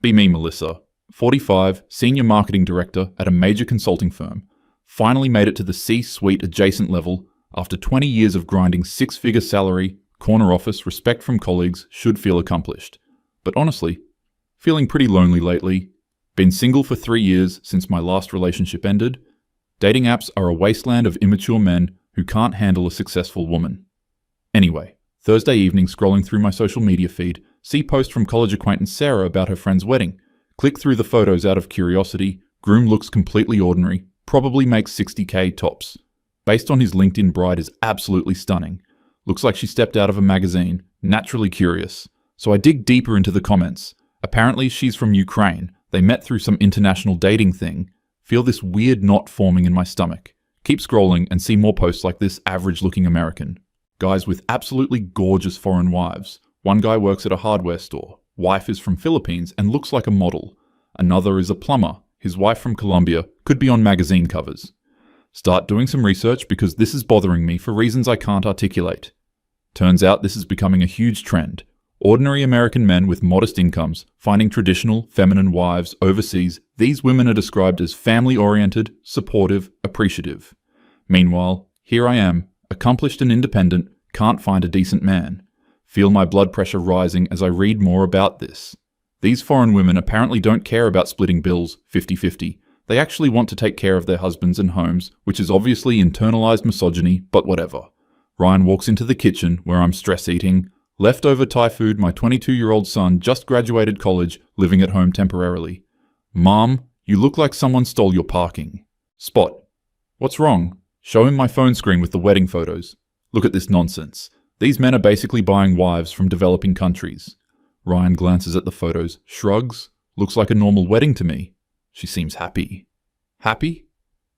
Be me, Melissa. 45, senior marketing director at a major consulting firm. Finally made it to the C-suite adjacent level after 20 years of grinding six-figure salary, corner office, respect from colleagues, should feel accomplished. But honestly, feeling pretty lonely lately. Been single for 3 years since my last relationship ended. Dating apps are a wasteland of immature men who can't handle a successful woman. Anyway, Thursday evening scrolling through my social media feed, see post from college acquaintance Sarah about her friend's wedding. Click through the photos out of curiosity. Groom looks completely ordinary, probably makes 60k tops. Based on his LinkedIn, bride is absolutely stunning. Looks like she stepped out of a magazine, naturally curious. So I dig deeper into the comments. Apparently she's from Ukraine. They met through some international dating thing. Feel this weird knot forming in my stomach. Keep scrolling and see more posts like this average-looking American. Guys with absolutely gorgeous foreign wives. One guy works at a hardware store. Wife is from Philippines and looks like a model. Another is a plumber. His wife from Colombia could be on magazine covers. Start doing some research because this is bothering me for reasons I can't articulate. Turns out this is becoming a huge trend. Ordinary American men with modest incomes finding traditional, feminine wives overseas. These women are described as family-oriented, supportive, appreciative. Meanwhile, here I am, accomplished and independent, can't find a decent man. Feel my blood pressure rising as I read more about this. These foreign women apparently don't care about splitting bills 50-50. They actually want to take care of their husbands and homes, which is obviously internalized misogyny, but whatever. Ryan walks into the kitchen where I'm stress eating. Leftover Thai food, my 22-year-old son just graduated college, living at home temporarily. Mom, you look like someone stole your parking. Spot. What's wrong? Show him my phone screen with the wedding photos. Look at this nonsense. These men are basically buying wives from developing countries. Ryan glances at the photos, shrugs. Looks like a normal wedding to me. She seems happy. Happy?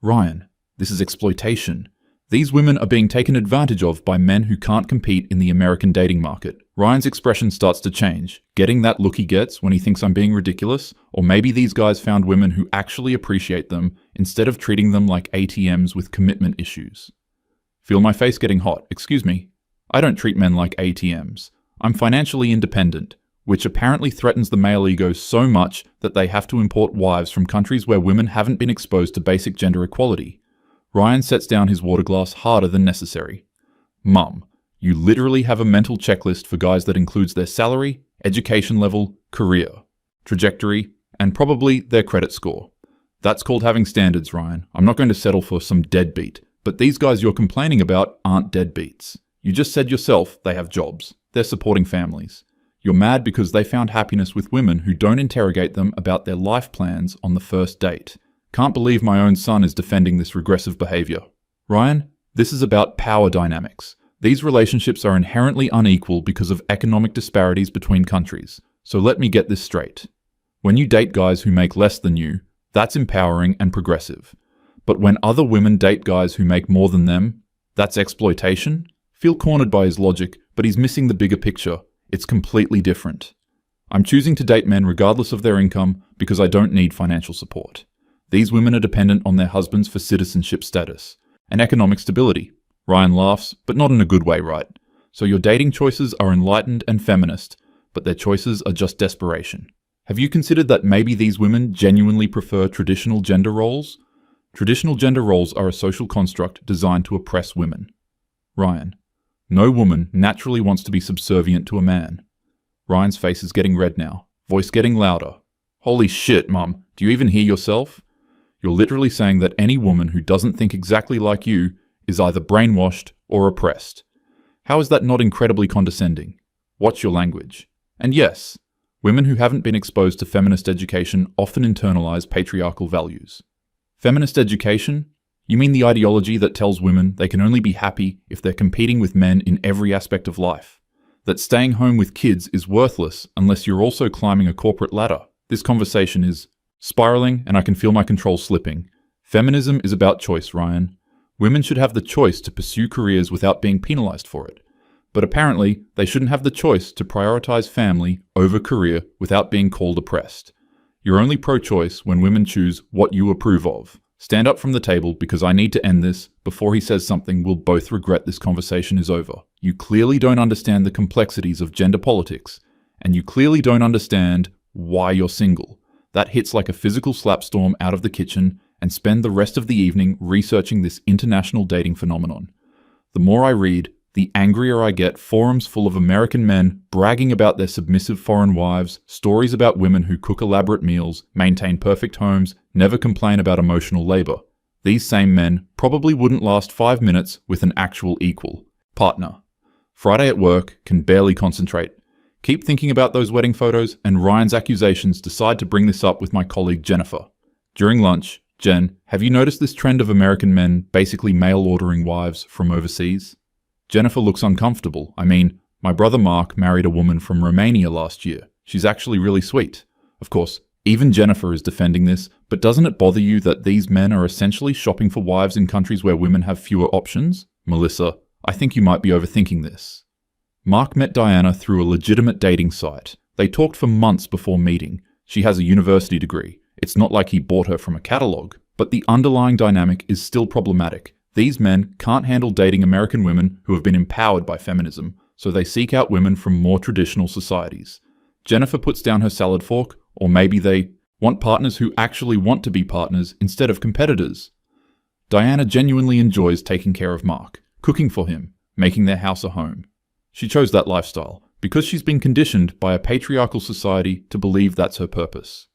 Ryan, this is exploitation. These women are being taken advantage of by men who can't compete in the American dating market. Ryan's expression starts to change. Getting that look he gets when he thinks I'm being ridiculous? Or maybe these guys found women who actually appreciate them instead of treating them like ATMs with commitment issues. Feel my face getting hot. Excuse me. I don't treat men like ATMs. I'm financially independent, which apparently threatens the male ego so much that they have to import wives from countries where women haven't been exposed to basic gender equality. Ryan sets down his water glass harder than necessary. Mum, you literally have a mental checklist for guys that includes their salary, education level, career, trajectory, and probably their credit score. That's called having standards, Ryan. I'm not going to settle for some deadbeat, but these guys you're complaining about aren't deadbeats. You just said yourself they have jobs. They're supporting families. You're mad because they found happiness with women who don't interrogate them about their life plans on the first date. Can't believe my own son is defending this regressive behavior. Ryan, this is about power dynamics. These relationships are inherently unequal because of economic disparities between countries. So let me get this straight. When you date guys who make less than you, that's empowering and progressive. But when other women date guys who make more than them, that's exploitation? Feel cornered by his logic, but he's missing the bigger picture. It's completely different. I'm choosing to date men regardless of their income because I don't need financial support. These women are dependent on their husbands for citizenship status and economic stability. Ryan laughs, but not in a good way, right? So your dating choices are enlightened and feminist, but their choices are just desperation. Have you considered that maybe these women genuinely prefer traditional gender roles? Traditional gender roles are a social construct designed to oppress women. Ryan, no woman naturally wants to be subservient to a man. Ryan's face is getting red now, voice getting louder. Holy shit, Mum, do you even hear yourself? You're literally saying that any woman who doesn't think exactly like you is either brainwashed or oppressed. How is that not incredibly condescending? Watch your language. And yes, women who haven't been exposed to feminist education often internalize patriarchal values. Feminist education? You mean the ideology that tells women they can only be happy if they're competing with men in every aspect of life? That staying home with kids is worthless unless you're also climbing a corporate ladder? This conversation is spiraling, and I can feel my control slipping. Feminism is about choice, Ryan. Women should have the choice to pursue careers without being penalized for it. But apparently, they shouldn't have the choice to prioritize family over career without being called oppressed. You're only pro-choice when women choose what you approve of. Stand up from the table because I need to end this before he says something we'll both regret this conversation is over. You clearly don't understand the complexities of gender politics, and you clearly don't understand why you're single. That hits like a physical slapstorm out of the kitchen, and spend the rest of the evening researching this international dating phenomenon. The more I read, the angrier I get. Forums full of American men bragging about their submissive foreign wives, stories about women who cook elaborate meals, maintain perfect homes, never complain about emotional labor. These same men probably wouldn't last 5 minutes with an actual equal partner. Friday at work, can barely concentrate. Keep thinking about those wedding photos, and Ryan's accusations. Decide to bring this up with my colleague Jennifer. During lunch, Jen, have you noticed this trend of American men basically mail-ordering wives from overseas? Jennifer looks uncomfortable. I mean, my brother Mark married a woman from Romania last year. She's actually really sweet. Of course, even Jennifer is defending this, but doesn't it bother you that these men are essentially shopping for wives in countries where women have fewer options? Melissa, I think you might be overthinking this. Mark met Diana through a legitimate dating site. They talked for months before meeting. She has a university degree. It's not like he bought her from a catalog, but the underlying dynamic is still problematic. These men can't handle dating American women who have been empowered by feminism, so they seek out women from more traditional societies. Jennifer puts down her salad fork, or maybe they want partners who actually want to be partners instead of competitors. Diana genuinely enjoys taking care of Mark, cooking for him, making their house a home. She chose that lifestyle because she's been conditioned by a patriarchal society to believe that's her purpose.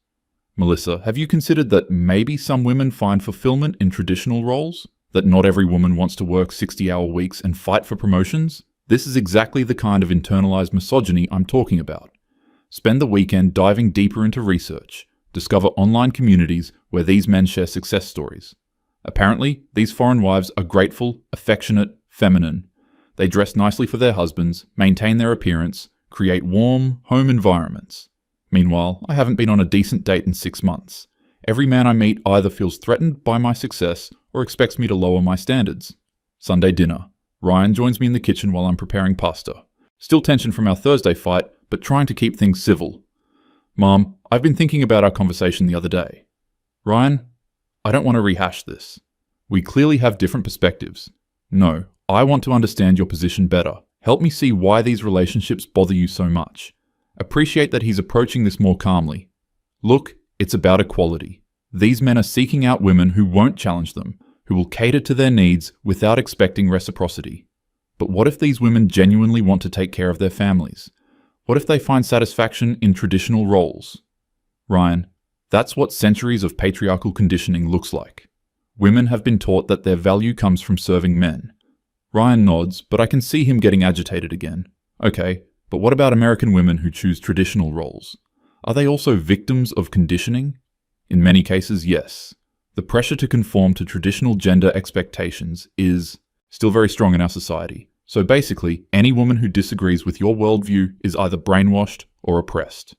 Melissa, have you considered that maybe some women find fulfillment in traditional roles? That not every woman wants to work 60-hour weeks and fight for promotions? This is exactly the kind of internalized misogyny I'm talking about. Spend the weekend diving deeper into research. Discover online communities where these men share success stories. Apparently, these foreign wives are grateful, affectionate, feminine. They dress nicely for their husbands, maintain their appearance, create warm, home environments. Meanwhile, I haven't been on a decent date in 6 months. Every man I meet either feels threatened by my success or expects me to lower my standards. Sunday dinner. Ryan joins me in the kitchen while I'm preparing pasta. Still tension from our Thursday fight, but trying to keep things civil. Mom, I've been thinking about our conversation the other day. Ryan, I don't want to rehash this. We clearly have different perspectives. No, I want to understand your position better. Help me see why these relationships bother you so much. Appreciate that he's approaching this more calmly. Look, it's about equality. These men are seeking out women who won't challenge them, who will cater to their needs without expecting reciprocity. But what if these women genuinely want to take care of their families? What if they find satisfaction in traditional roles? Ryan, that's what centuries of patriarchal conditioning looks like. Women have been taught that their value comes from serving men. Ryan nods, but I can see him getting agitated again. Okay, but what about American women who choose traditional roles? Are they also victims of conditioning? In many cases, yes. The pressure to conform to traditional gender expectations is still very strong in our society. So basically, any woman who disagrees with your worldview is either brainwashed or oppressed.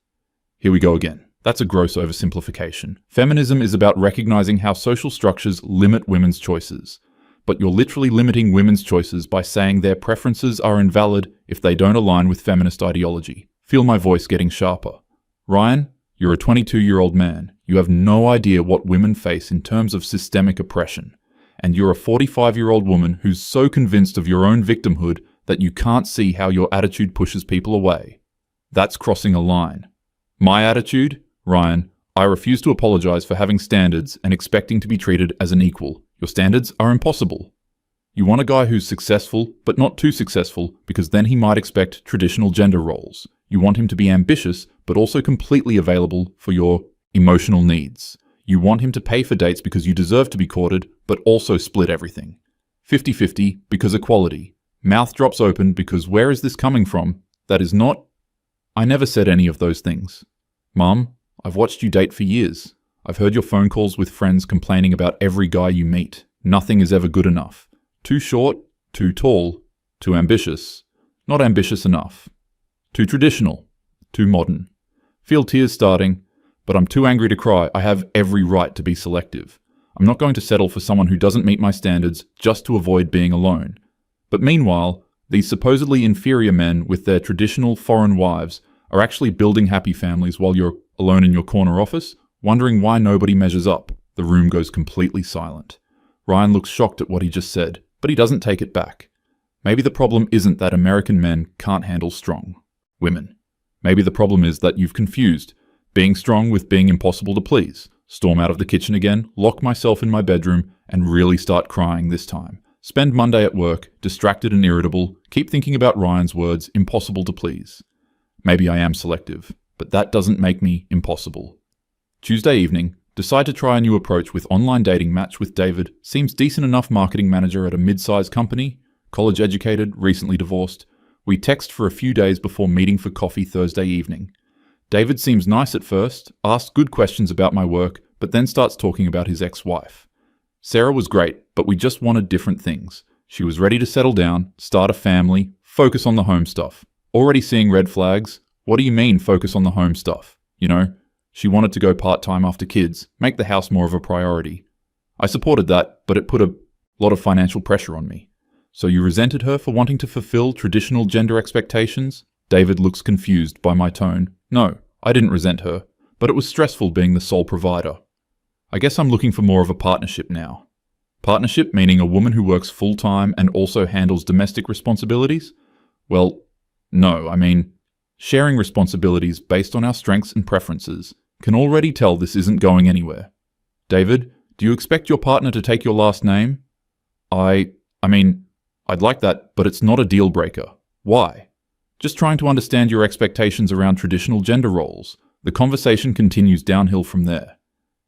Here we go again. That's a gross oversimplification. Feminism is about recognizing how social structures limit women's choices. But you're literally limiting women's choices by saying their preferences are invalid if they don't align with feminist ideology. Feel my voice getting sharper. Ryan, you're a 22-year-old man. You have no idea what women face in terms of systemic oppression. And you're a 45-year-old woman who's so convinced of your own victimhood that you can't see how your attitude pushes people away. That's crossing a line. My attitude? Ryan, I refuse to apologize for having standards and expecting to be treated as an equal. Your standards are impossible. You want a guy who's successful, but not too successful, because then he might expect traditional gender roles. You want him to be ambitious, but also completely available for your emotional needs. You want him to pay for dates because you deserve to be courted, but also split everything. 50-50 because equality. Mouth drops open because where is this coming from? That is not... I never said any of those things. Mom, I've watched you date for years. I've heard your phone calls with friends complaining about every guy you meet. Nothing is ever good enough. Too short, too tall, too ambitious, not ambitious enough. Too traditional, too modern. Feel tears starting, but I'm too angry to cry. I have every right to be selective. I'm not going to settle for someone who doesn't meet my standards just to avoid being alone. But meanwhile, these supposedly inferior men with their traditional foreign wives are actually building happy families while you're alone in your corner office, wondering why nobody measures up. The room goes completely silent. Ryan looks shocked at what he just said, but he doesn't take it back. Maybe the problem isn't that American men can't handle strong women. Maybe the problem is that you've confused Being strong with being impossible to please. Storm out of the kitchen again, lock myself in my bedroom, and really start crying this time. Spend Monday at work, distracted and irritable, keep thinking about Ryan's words, impossible to please. Maybe I am selective, but that doesn't make me impossible. Tuesday evening, decide to try a new approach with online dating. Match with David, seems decent enough, marketing manager at a mid-sized company, college educated, recently divorced. We text for a few days before meeting for coffee Thursday evening. David seems nice at first, asks good questions about my work, but then starts talking about his ex-wife. Sarah was great, but we just wanted different things. She was ready to settle down, start a family, focus on the home stuff. Already seeing red flags. What do you mean, focus on the home stuff? You know, she wanted to go part-time after kids, make the house more of a priority. I supported that, but it put a lot of financial pressure on me. So you resented her for wanting to fulfill traditional gender expectations? David looks confused by my tone. No, I didn't resent her, but it was stressful being the sole provider. I guess I'm looking for more of a partnership now. Partnership meaning a woman who works full-time and also handles domestic responsibilities? Well, no, I mean, sharing responsibilities based on our strengths and preferences. Can already tell this isn't going anywhere. David, do you expect your partner to take your last name? I mean, I'd like that, but it's not a deal breaker. Why? Just trying to understand your expectations around traditional gender roles. The conversation continues downhill from there.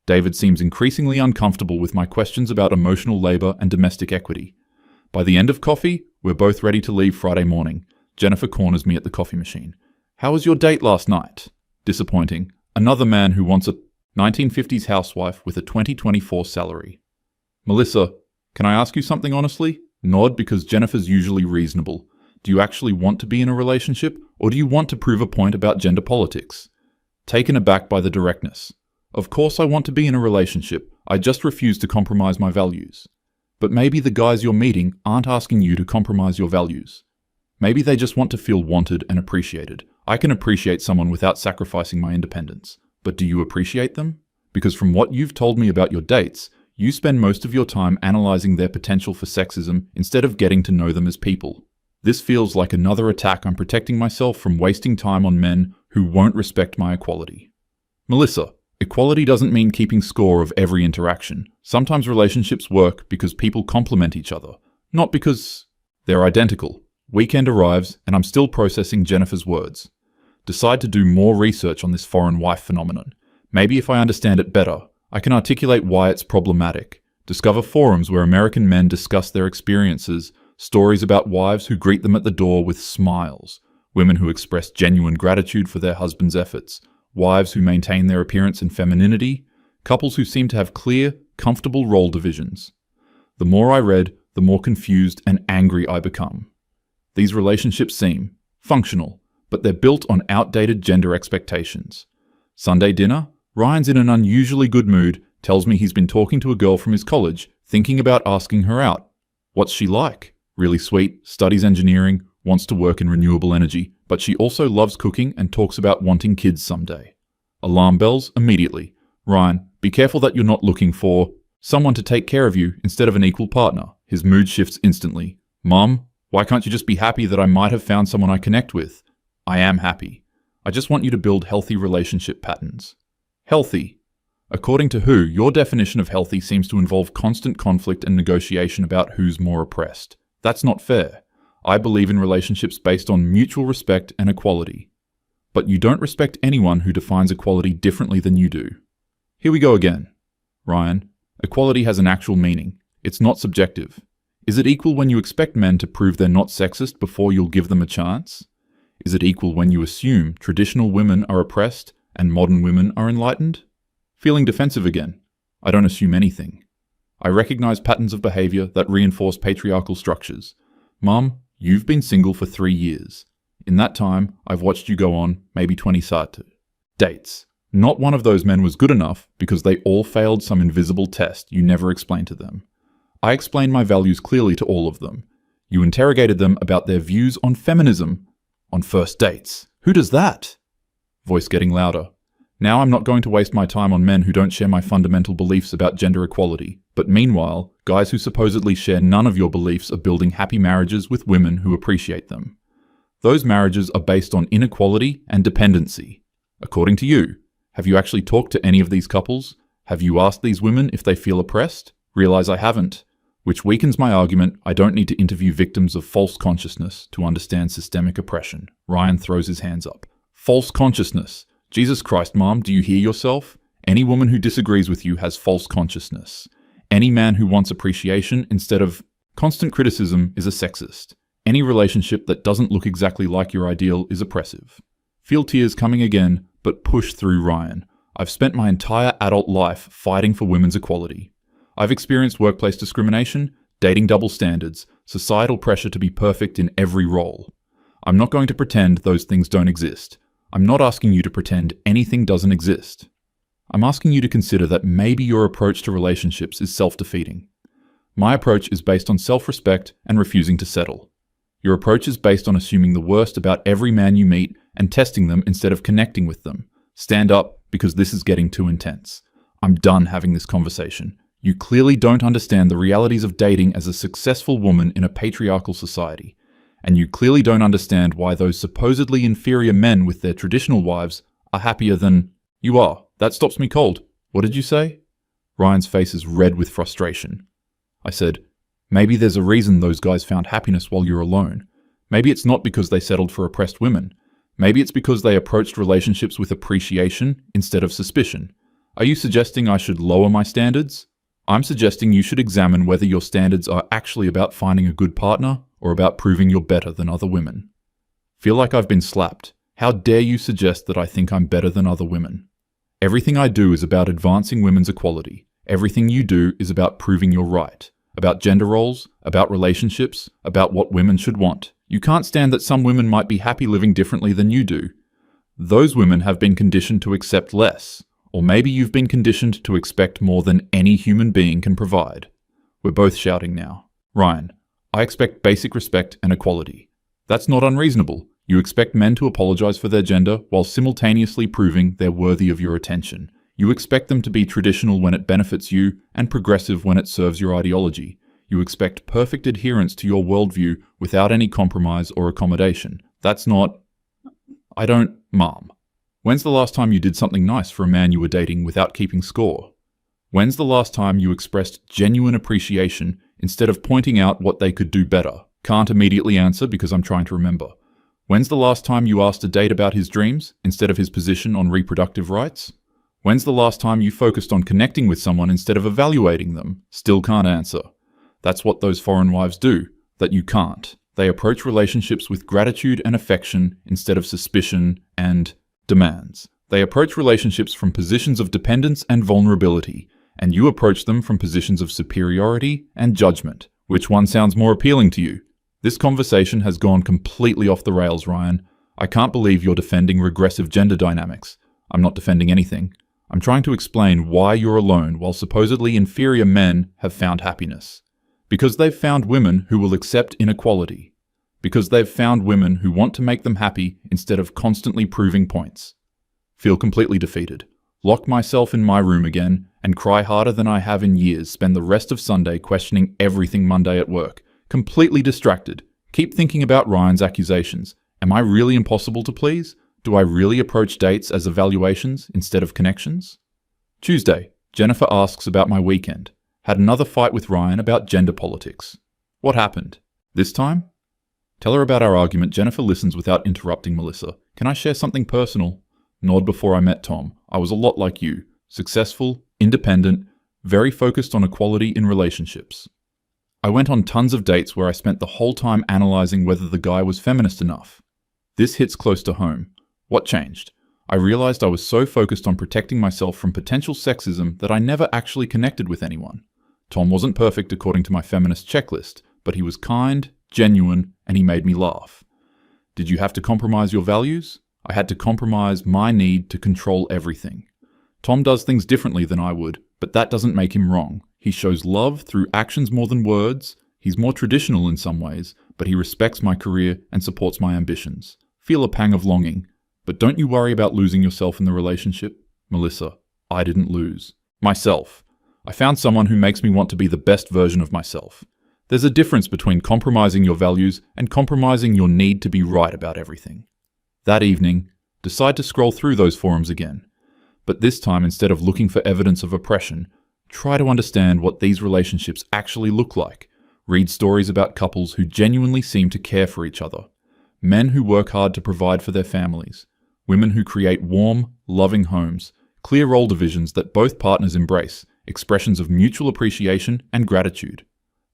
David seems increasingly uncomfortable with my questions about emotional labor and domestic equity. By the end of coffee, we're both ready to leave Friday morning. Jennifer corners me at the coffee machine. How was your date last night? Disappointing. Another man who wants a 1950s housewife with a 2024 salary. Melissa, can I ask you something honestly? Nod, because Jennifer's usually reasonable. Do you actually want to be in a relationship, or do you want to prove a point about gender politics? Taken aback by the directness. Of course I want to be in a relationship, I just refuse to compromise my values. But maybe the guys you're meeting aren't asking you to compromise your values. Maybe they just want to feel wanted and appreciated. I can appreciate someone without sacrificing my independence. But do you appreciate them? Because from what you've told me about your dates, you spend most of your time analyzing their potential for sexism instead of getting to know them as people. This feels like another attack on protecting myself from wasting time on men who won't respect my equality. Melissa, equality doesn't mean keeping score of every interaction. Sometimes relationships work because people complement each other, not because they're identical. Weekend arrives, and I'm still processing Jennifer's words. Decide to do more research on this foreign wife phenomenon. Maybe if I understand it better, I can articulate why it's problematic. Discover forums where American men discuss their experiences, stories about wives who greet them at the door with smiles, women who express genuine gratitude for their husband's efforts, wives who maintain their appearance and femininity, couples who seem to have clear, comfortable role divisions. The more I read, the more confused and angry I become. These relationships seem functional, but they're built on outdated gender expectations. Sunday dinner, Ryan's in an unusually good mood, tells me he's been talking to a girl from his college, thinking about asking her out. What's she like? Really sweet, studies engineering, wants to work in renewable energy, but she also loves cooking and talks about wanting kids someday. Alarm bells immediately. Ryan, be careful that you're not looking for someone to take care of you instead of an equal partner. His mood shifts instantly. Mom, why can't you just be happy that I might have found someone I connect with? I am happy. I just want you to build healthy relationship patterns. Healthy. According to who, your definition of healthy seems to involve constant conflict and negotiation about who's more oppressed. That's not fair. I believe in relationships based on mutual respect and equality. But you don't respect anyone who defines equality differently than you do. Here we go again. Ryan, equality has an actual meaning. It's not subjective. Is it equal when you expect men to prove they're not sexist before you'll give them a chance? Is it equal when you assume traditional women are oppressed and modern women are enlightened? Feeling defensive again. I don't assume anything. I recognize patterns of behavior that reinforce patriarchal structures. Mom, you've been single for 3 years. In that time, I've watched you go on maybe 20 dates. Not one of those men was good enough because they all failed some invisible test you never explained to them. I explained my values clearly to all of them. You interrogated them about their views on feminism. On first dates. Who does that? Voice getting louder. Now I'm not going to waste my time on men who don't share my fundamental beliefs about gender equality. But meanwhile, guys who supposedly share none of your beliefs are building happy marriages with women who appreciate them. Those marriages are based on inequality and dependency. According to you, Have you actually talked to any of these couples? Have you asked these women if they feel oppressed? Realize I haven't. Which weakens my argument I don't need to interview victims of false consciousness to understand systemic oppression. Ryan throws his hands up. False consciousness. Jesus Christ, Mom, do you hear yourself? Any woman who disagrees with you has false consciousness. Any man who wants appreciation instead of constant criticism is a sexist. Any relationship that doesn't look exactly like your ideal is oppressive. Feel tears coming again, but push through, Ryan. I've spent my entire adult life fighting for women's equality. I've experienced workplace discrimination, dating double standards, societal pressure to be perfect in every role. I'm not going to pretend those things don't exist. I'm not asking you to pretend anything doesn't exist. I'm asking you to consider that maybe your approach to relationships is self-defeating. My approach is based on self-respect and refusing to settle. Your approach is based on assuming the worst about every man you meet and testing them instead of connecting with them. Stand up, because this is getting too intense. I'm done having this conversation. You clearly don't understand the realities of dating as a successful woman in a patriarchal society. And you clearly don't understand why those supposedly inferior men with their traditional wives are happier than you are. That stops me cold. What did you say? Ryan's face is red with frustration. I said, maybe there's a reason those guys found happiness while you're alone. Maybe it's not because they settled for oppressed women. Maybe it's because they approached relationships with appreciation instead of suspicion. Are you suggesting I should lower my standards? I'm suggesting you should examine whether your standards are actually about finding a good partner or about proving you're better than other women. Feel like I've been slapped. How dare you suggest that I think I'm better than other women? Everything I do is about advancing women's equality. Everything you do is about proving you're right. About gender roles, about relationships, about what women should want. You can't stand that some women might be happy living differently than you do. Those women have been conditioned to accept less. Or maybe you've been conditioned to expect more than any human being can provide. We're both shouting now. Ryan, I expect basic respect and equality. That's not unreasonable. You expect men to apologize for their gender while simultaneously proving they're worthy of your attention. You expect them to be traditional when it benefits you and progressive when it serves your ideology. You expect perfect adherence to your worldview without any compromise or accommodation. That's not... Mom. When's the last time you did something nice for a man you were dating without keeping score? When's the last time you expressed genuine appreciation instead of pointing out what they could do better? Can't immediately answer because I'm trying to remember. When's the last time you asked a date about his dreams instead of his position on reproductive rights? When's the last time you focused on connecting with someone instead of evaluating them? Still can't answer. That's what those foreign wives do, that you can't. They approach relationships with gratitude and affection instead of suspicion and demands. They approach relationships from positions of dependence and vulnerability, and you approach them from positions of superiority and judgment. Which one sounds more appealing to you? This conversation has gone completely off the rails, Ryan. I can't believe you're defending regressive gender dynamics. I'm not defending anything. I'm trying to explain why you're alone while supposedly inferior men have found happiness. Because they've found women who will accept inequality. Because they've found women who want to make them happy instead of constantly proving points. Feel completely defeated. Lock myself in my room again and cry harder than I have in years. Spend the rest of Sunday questioning everything Monday at work. Completely distracted. Keep thinking about Ryan's accusations. Am I really impossible to please? Do I really approach dates as evaluations instead of connections? Tuesday, Jennifer asks about my weekend. Had another fight with Ryan about gender politics. What happened? This time? Tell her about our argument. Jennifer listens without interrupting Melissa. Can I share something personal? Nod before I met Tom. I was a lot like you. Successful, independent, very focused on equality in relationships. I went on tons of dates where I spent the whole time analyzing whether the guy was feminist enough. This hits close to home. What changed? I realized I was so focused on protecting myself from potential sexism that I never actually connected with anyone. Tom wasn't perfect according to my feminist checklist, but he was kind, genuine, and he made me laugh. Did you have to compromise your values? I had to compromise my need to control everything. Tom does things differently than I would, but that doesn't make him wrong. He shows love through actions more than words. He's more traditional in some ways, but he respects my career and supports my ambitions. Feel a pang of longing. But don't you worry about losing yourself in the relationship? Melissa, I didn't lose. Myself. I found someone who makes me want to be the best version of myself. There's a difference between compromising your values and compromising your need to be right about everything. That evening, decide to scroll through those forums again. But this time, instead of looking for evidence of oppression, try to understand what these relationships actually look like. Read stories about couples who genuinely seem to care for each other. Men who work hard to provide for their families. Women who create warm, loving homes. Clear role divisions that both partners embrace. Expressions of mutual appreciation and gratitude.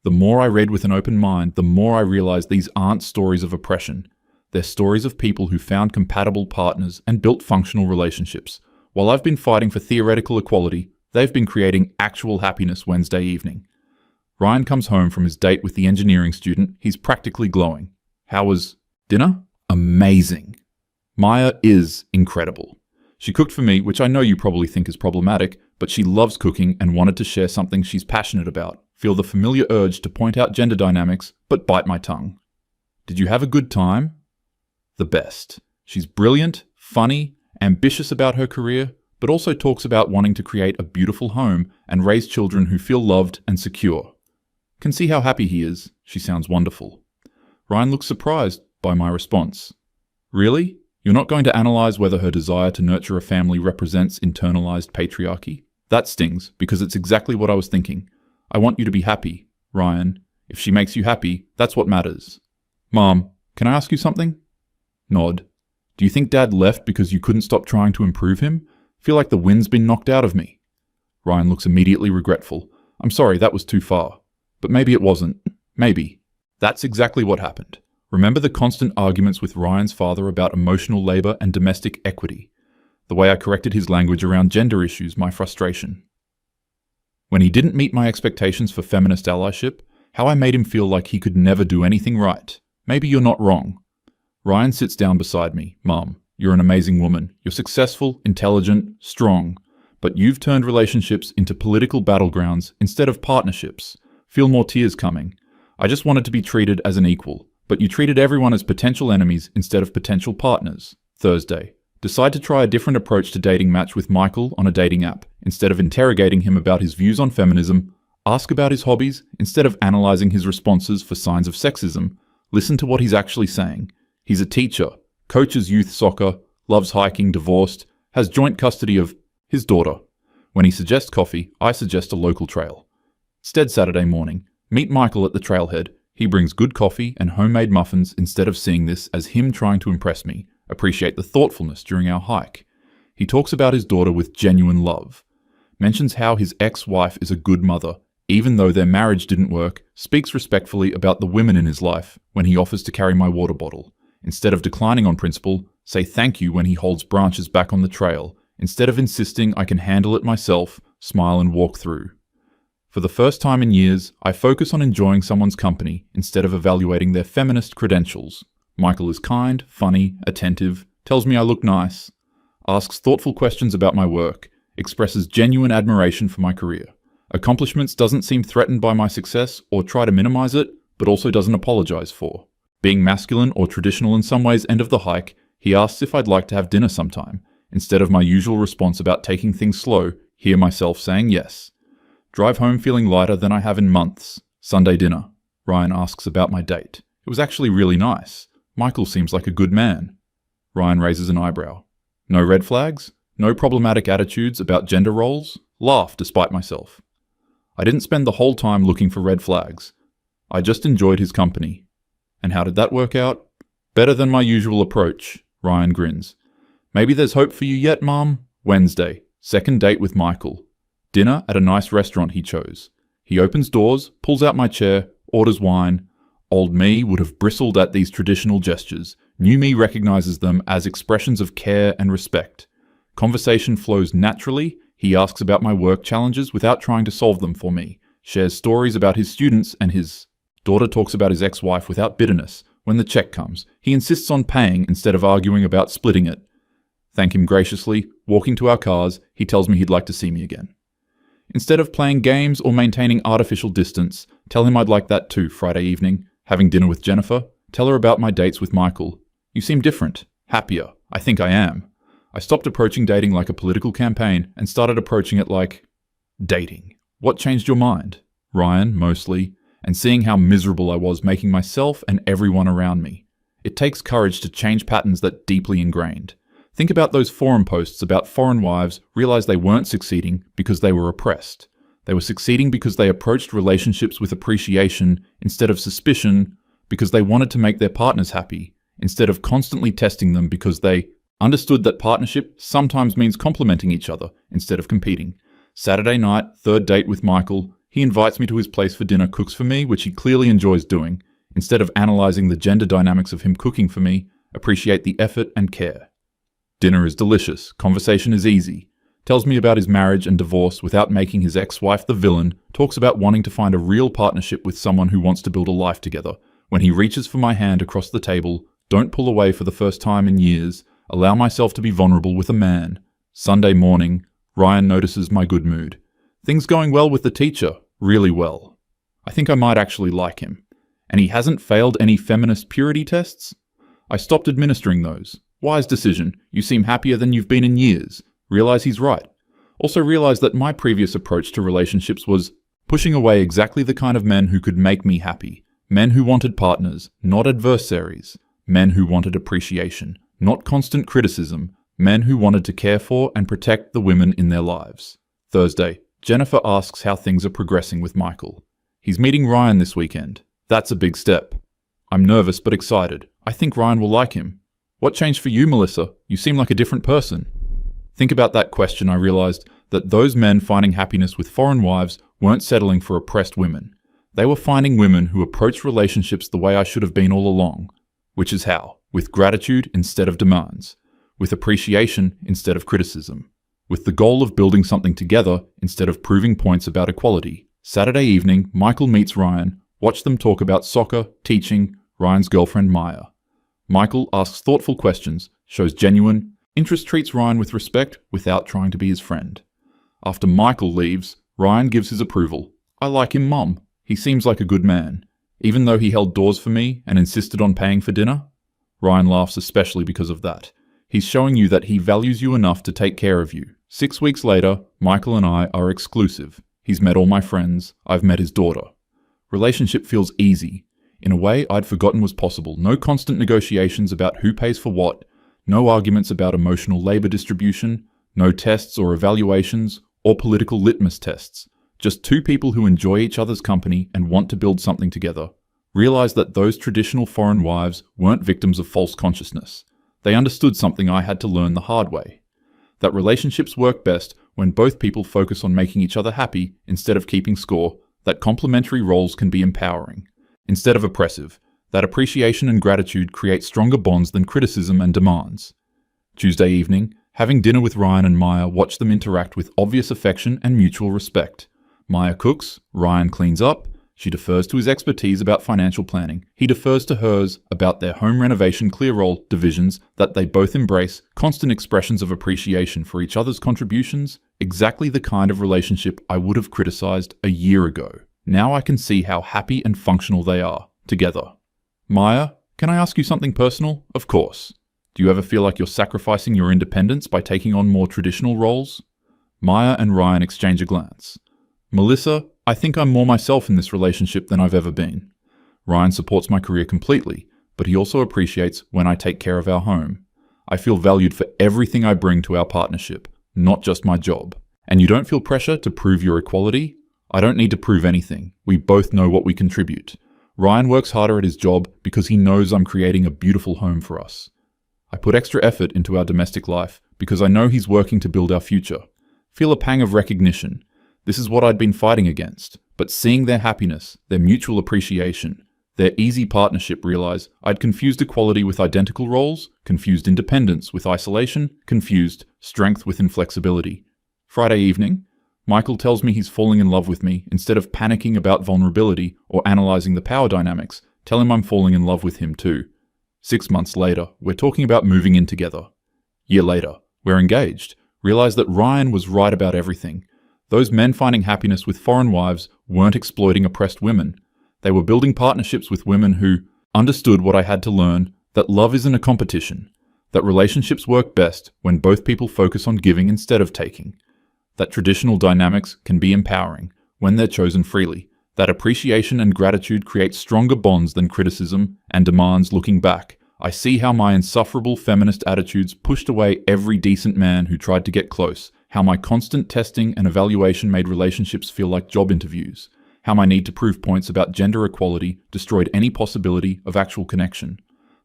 The more I read with an open mind, the more I realized these aren't stories of oppression. They're stories of people who found compatible partners and built functional relationships. While I've been fighting for theoretical equality, they've been creating actual happiness Wednesday evening. Ryan comes home from his date with the engineering student. He's practically glowing. How was dinner? Amazing. Maya is incredible. She cooked for me, which I know you probably think is problematic, but she loves cooking and wanted to share something she's passionate about. Feel the familiar urge to point out gender dynamics, but bite my tongue. Did you have a good time? The best. She's brilliant, funny, ambitious about her career, but also talks about wanting to create a beautiful home and raise children who feel loved and secure. Can see how happy he is. She sounds wonderful. Ryan looks surprised by my response. Really? You're not going to analyze whether her desire to nurture a family represents internalized patriarchy? That stings, because it's exactly what I was thinking. I want you to be happy, Ryan. If she makes you happy, that's what matters. Mom, can I ask you something? Nod. Do you think Dad left because you couldn't stop trying to improve him? Feel like the wind's been knocked out of me. Ryan looks immediately regretful. I'm sorry, that was too far. But maybe it wasn't. Maybe. That's exactly what happened. Remember the constant arguments with Ryan's father about emotional labor and domestic equity. The way I corrected his language around gender issues, my frustration. When he didn't meet my expectations for feminist allyship, how I made him feel like he could never do anything right. Maybe you're not wrong. Ryan sits down beside me. Mom, you're an amazing woman. You're successful, intelligent, strong. But you've turned relationships into political battlegrounds instead of partnerships. Feel more tears coming. I just wanted to be treated as an equal, but you treated everyone as potential enemies instead of potential partners. Thursday. Decide to try a different approach to dating match with Michael on a dating app. Instead of interrogating him about his views on feminism, ask about his hobbies instead of analyzing his responses for signs of sexism. Listen to what he's actually saying. He's a teacher, coaches youth soccer, loves hiking, divorced, has joint custody of his daughter. When he suggests coffee, I suggest a local trail. Instead, Saturday morning, meet Michael at the trailhead. He brings good coffee and homemade muffins instead of seeing this as him trying to impress me. Appreciate the thoughtfulness during our hike. He talks about his daughter with genuine love. Mentions how his ex-wife is a good mother, even though their marriage didn't work. Speaks respectfully about the women in his life when he offers to carry my water bottle. Instead of declining on principle, say thank you when he holds branches back on the trail. Instead of insisting I can handle it myself, smile and walk through. For the first time in years, I focus on enjoying someone's company instead of evaluating their feminist credentials. Michael is kind, funny, attentive, tells me I look nice, asks thoughtful questions about my work, expresses genuine admiration for my career. Accomplishments doesn't seem threatened by my success or try to minimize it, but also doesn't apologize for. Being masculine or traditional in some ways end of the hike, he asks if I'd like to have dinner sometime. Instead of my usual response about taking things slow, hear myself saying yes. Drive home feeling lighter than I have in months. Sunday dinner. Ryan asks about my date. It was actually really nice. Michael seems like a good man. Ryan raises an eyebrow. No red flags? No problematic attitudes about gender roles? Laugh despite myself. I didn't spend the whole time looking for red flags. I just enjoyed his company. And how did that work out? Better than my usual approach. Ryan grins. Maybe there's hope for you yet, Mom? Wednesday. Second date with Michael. Dinner at a nice restaurant he chose. He opens doors, pulls out my chair, orders wine. Old me would have bristled at these traditional gestures. New me recognizes them as expressions of care and respect. Conversation flows naturally. He asks about my work challenges without trying to solve them for me. Shares stories about his students and his daughter talks about his ex-wife without bitterness. When the check comes, he insists on paying instead of arguing about splitting it. Thank him graciously. Walking to our cars, he tells me he'd like to see me again. Instead of playing games or maintaining artificial distance, tell him I'd like that too Friday evening. Having dinner with Jennifer, tell her about my dates with Michael. You seem different, happier. I think I am. I stopped approaching dating like a political campaign and started approaching it like dating. What changed your mind? Ryan, mostly, and seeing how miserable I was making myself and everyone around me. It takes courage to change patterns that deeply ingrained. Think about those forum posts about foreign wives realize they weren't succeeding because they were oppressed. They were succeeding because they approached relationships with appreciation instead of suspicion, because they wanted to make their partners happy, instead of constantly testing them because they understood that partnership sometimes means complementing each other instead of competing. Saturday night, third date with Michael, he invites me to his place for dinner, cooks for me, which he clearly enjoys doing. Instead of analyzing the gender dynamics of him cooking for me, appreciate the effort and care. Dinner is delicious, conversation is easy. Tells me about his marriage and divorce without making his ex-wife the villain, talks about wanting to find a real partnership with someone who wants to build a life together. When he reaches for my hand across the table, don't pull away for the first time in years, allow myself to be vulnerable with a man. Sunday morning, Ryan notices my good mood. Things going well with the teacher, really well. I think I might actually like him. And he hasn't failed any feminist purity tests? I stopped administering those. Wise decision, you seem happier than you've been in years. Realize he's right. Also realize that my previous approach to relationships was pushing away exactly the kind of men who could make me happy. Men who wanted partners, not adversaries. Men who wanted appreciation, not constant criticism. Men who wanted to care for and protect the women in their lives. Thursday, Jennifer asks how things are progressing with Michael. He's meeting Ryan this weekend. That's a big step. I'm nervous but excited. I think Ryan will like him. What changed for you, Melissa? You seem like a different person. Think about that question. I realized that those men finding happiness with foreign wives weren't settling for oppressed women. They were finding women who approached relationships the way I should have been all along. Which is how? With gratitude instead of demands. With appreciation instead of criticism. With the goal of building something together instead of proving points about equality. Saturday evening, Michael meets Ryan. Watch them talk about soccer, teaching, Ryan's girlfriend Maya. Michael asks thoughtful questions, shows genuine interest, treats Ryan with respect without trying to be his friend. After Michael leaves, Ryan gives his approval. I like him, Mom. He seems like a good man. Even though he held doors for me and insisted on paying for dinner? Ryan laughs especially because of that. He's showing you that he values you enough to take care of you. 6 weeks later, Michael and I are exclusive. He's met all my friends. I've met his daughter. Relationship feels easy. In a way I'd forgotten was possible. No constant negotiations about who pays for what. No arguments about emotional labor distribution. No tests or evaluations or political litmus tests. Just two people who enjoy each other's company and want to build something together. Realize that those traditional foreign wives weren't victims of false consciousness. They understood something I had to learn the hard way. That relationships work best when both people focus on making each other happy instead of keeping score. That complementary roles can be empowering instead of oppressive. That appreciation and gratitude create stronger bonds than criticism and demands. Tuesday evening, having dinner with Ryan and Maya, watch them interact with obvious affection and mutual respect. Maya cooks, Ryan cleans up, she defers to his expertise about financial planning. He defers to hers about their home renovation clear role divisions that they both embrace, constant expressions of appreciation for each other's contributions, exactly the kind of relationship I would have criticized a year ago. Now I can see how happy and functional they are, together. Maya, can I ask you something personal? Of course. Do you ever feel like you're sacrificing your independence by taking on more traditional roles? Maya and Ryan exchange a glance. Melissa, I think I'm more myself in this relationship than I've ever been. Ryan supports my career completely, but he also appreciates when I take care of our home. I feel valued for everything I bring to our partnership, not just my job. And you don't feel pressure to prove your equality? I don't need to prove anything. We both know what we contribute. Ryan works harder at his job because he knows I'm creating a beautiful home for us. I put extra effort into our domestic life because I know he's working to build our future. Feel a pang of recognition. This is what I'd been fighting against, but seeing their happiness, their mutual appreciation, their easy partnership, realize I'd confused equality with identical roles, confused independence with isolation, confused strength with inflexibility. Friday evening, Michael tells me he's falling in love with me. Instead of panicking about vulnerability or analyzing the power dynamics, tell him I'm falling in love with him too. 6 months later, we're talking about moving in together. Year later, we're engaged. Realize that Ryan was right about everything. Those men finding happiness with foreign wives weren't exploiting oppressed women. They were building partnerships with women who understood what I had to learn, that love isn't a competition, that relationships work best when both people focus on giving instead of taking, that traditional dynamics can be empowering when they're chosen freely, that appreciation and gratitude create stronger bonds than criticism and demands looking back. I see how my insufferable feminist attitudes pushed away every decent man who tried to get close, how my constant testing and evaluation made relationships feel like job interviews, how my need to prove points about gender equality destroyed any possibility of actual connection.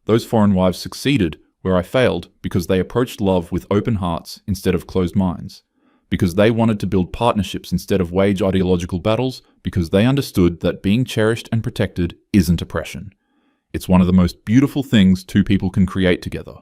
Those foreign wives succeeded where I failed because they approached love with open hearts instead of closed minds, because they wanted to build partnerships instead of wage ideological battles, because they understood that being cherished and protected isn't oppression. It's one of the most beautiful things two people can create together.